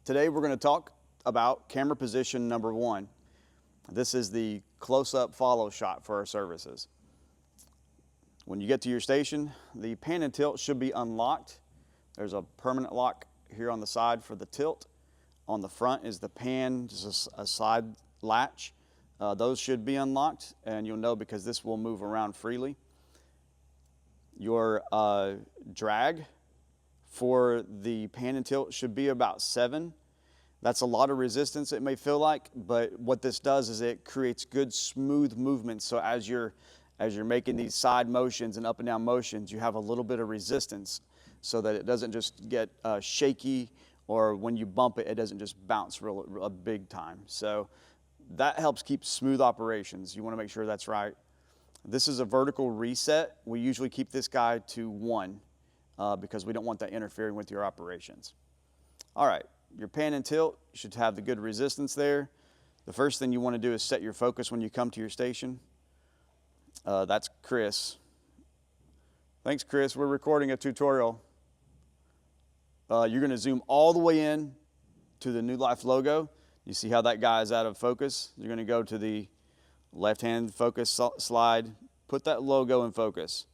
Today we're going to talk about camera position number 1. This is the close-up follow shot for our services. When you get to your station, the pan and tilt should be unlocked. There's a permanent lock here on the side for the tilt. On the front is the pan, just a side latch. Those should be unlocked, and you'll know because this will move around freely. Your drag for the pan and tilt should be about 7. That's a lot of resistance, it may feel like, but what this does is it creates good smooth movement. So as you're making these side motions and up and down motions, you have a little bit of resistance so that it doesn't just get shaky, or when you bump it, it doesn't just bounce real big time. So that helps keep smooth operations. You want to make sure that's right. This is a vertical reset. We usually keep this guy to 1 because we don't want that interfering with your operations. All right, your pan and tilt should have the good resistance there. The first thing you want to do is set your focus when you come to your station. That's Chris. Thanks, Chris. We're recording a tutorial. You're going to zoom all the way in to the New Life logo. You see how that guy is out of focus? You're going to go to the left-hand focus slide, put that logo in focus.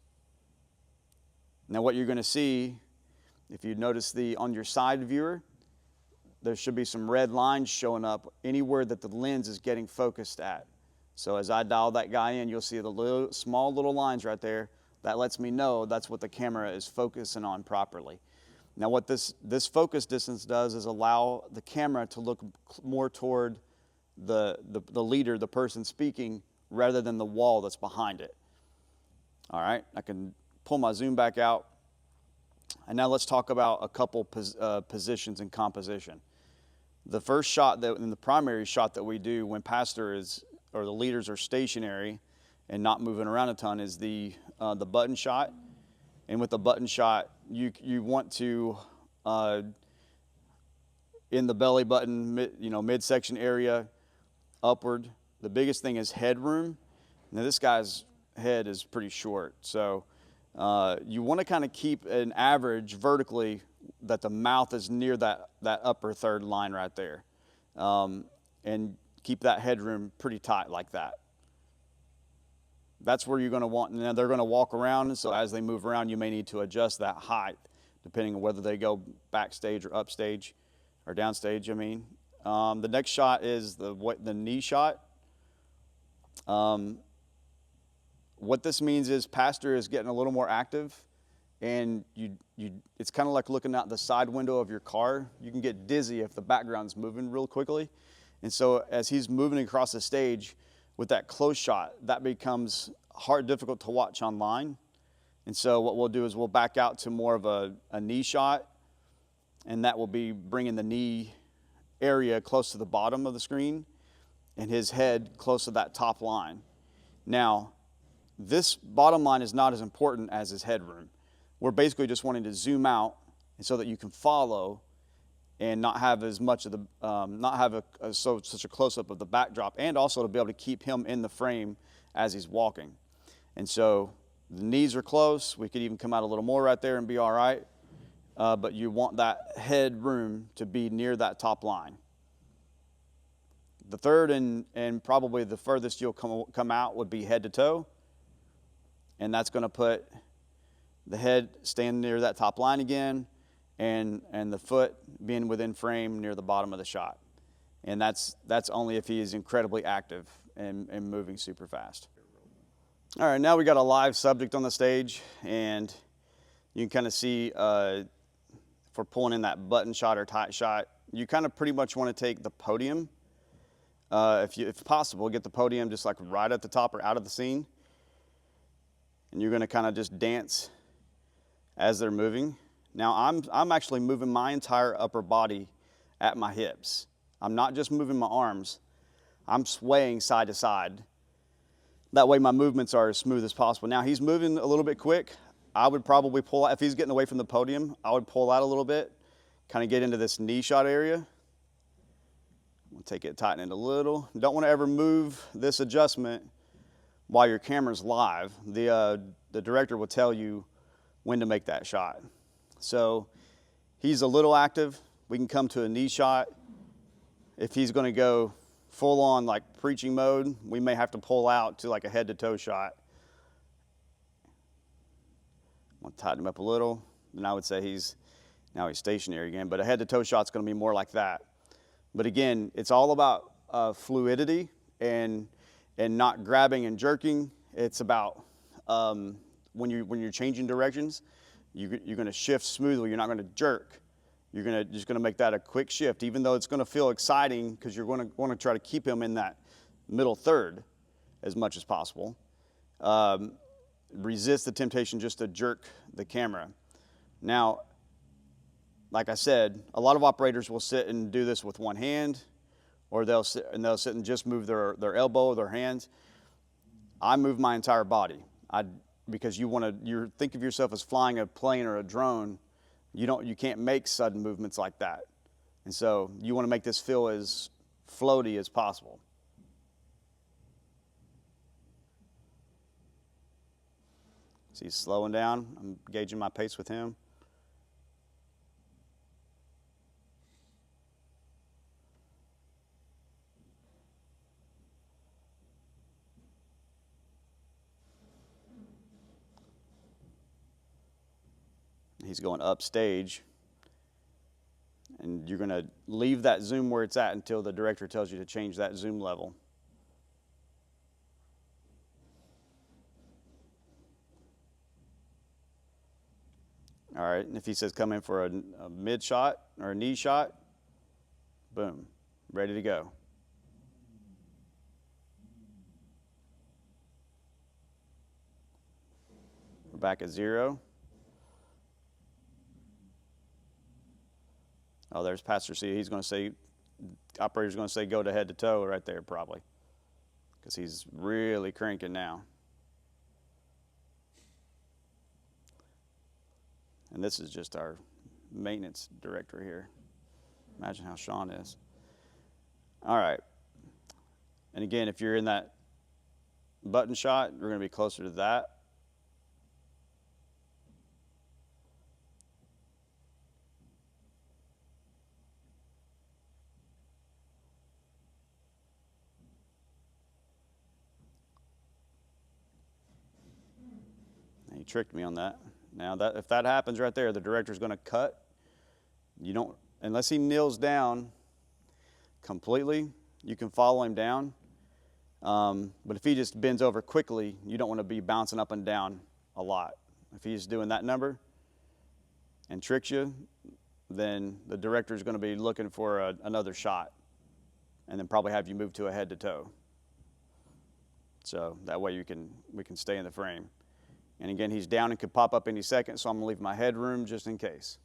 Now what you're going to see, if you notice on your side viewer, there should be some red lines showing up anywhere that the lens is getting focused at. So as I dial that guy in, you'll see the small little lines right there. That lets me know that's what the camera is focusing on properly. Now what this focus distance does is allow the camera to look more toward the leader, the person speaking, rather than the wall that's behind it. All right, I can pull my zoom back out. And now let's talk about a couple positions in composition. The first shot, and the primary shot that we do when pastor or the leaders are stationary and not moving around a ton, is the button shot. And with the button shot, you want to, in the belly button, midsection area, upward. The biggest thing is headroom. Now this guy's head is pretty short, so you want to kind of keep an average vertically that the mouth is near that upper third line right there, and keep that headroom pretty tight like that. That's where you're going to want. Now they're going to walk around, so as they move around, you may need to adjust that height depending on whether they go backstage or upstage or downstage. The next shot is the knee shot. What this means is pastor is getting a little more active, and it's kind of like looking out the side window of your car. You can get dizzy if the background's moving real quickly. And so as he's moving across the stage with that close shot, that becomes difficult to watch online. And so what we'll do is we'll back out to more of a knee shot, and that will be bringing the knee area close to the bottom of the screen and his head close to that top line. Now, this bottom line is not as important as his headroom. We're basically just wanting to zoom out so that you can follow and not have as much of the, such a close-up of the backdrop, and also to be able to keep him in the frame as he's walking. And so the knees are close. We could even come out a little more right there and be all right. But you want that head room to be near that top line. The third and probably the furthest you'll come out would be head to toe. And that's going to put the head staying near that top line again, and the foot being within frame near the bottom of the shot. And that's only if he is incredibly active and moving super fast. All right, now we got a live subject on the stage, and you can kind of see if we're pulling in that button shot or tight shot, you kind of pretty much want to take the podium. If possible, get the podium just like right at the top or out of the scene. And you're going to kind of just dance as they're moving. Now I'm actually moving my entire upper body at my hips. I'm not just moving my arms. I'm swaying side to side. That way my movements are as smooth as possible. Now he's moving a little bit quick. I would probably pull out, if he's getting away from the podium, I would pull out a little bit, kind of get into this knee shot area. We'll take it, tighten it a little. Don't want to ever move this adjustment while your camera's live. The director will tell you when to make that shot. So he's a little active, we can come to a knee shot. If he's going to go full on like preaching mode, we may have to pull out to like a head to toe shot. I'm going to tighten him up a little. Then I would say he's stationary again, but a head to toe shot's going to be more like that. But again, it's all about fluidity and not grabbing and jerking. It's about when you're changing directions, you're going to shift smoothly. You're not going to jerk. You're just going to make that a quick shift, even though it's going to feel exciting because you're going to want to try to keep him in that middle third as much as possible. Resist the temptation just to jerk the camera. Now, like I said, a lot of operators will sit and do this with one hand, or they'll sit and just move their elbow or their hands. I move my entire body. Because you think of yourself as flying a plane or a drone. You can't make sudden movements like that. And so you want to make this feel as floaty as possible. So he's slowing down. I'm gauging my pace with him. He's going upstage, and you're going to leave that zoom where it's at until the director tells you to change that zoom level. All right, and if he says come in for a mid shot or a knee shot, boom, ready to go. We're back at 0. Oh, there's Pastor C. He's going to say, operator's going to say go to head to toe right there probably, because he's really cranking now. And this is just our maintenance director here. Imagine how Sean is. All right. And again, if you're in that button shot, you're going to be closer to that. He tricked me on that. Now, if that happens right there, the director's going to cut. You don't, unless he kneels down completely, you can follow him down. But if he just bends over quickly, you don't want to be bouncing up and down a lot. If he's doing that number and tricks you, then the director's going to be looking for another shot, and then probably have you move to a head to toe. So that way we can stay in the frame. And again, he's down and could pop up any second, so I'm going to leave my headroom just in case.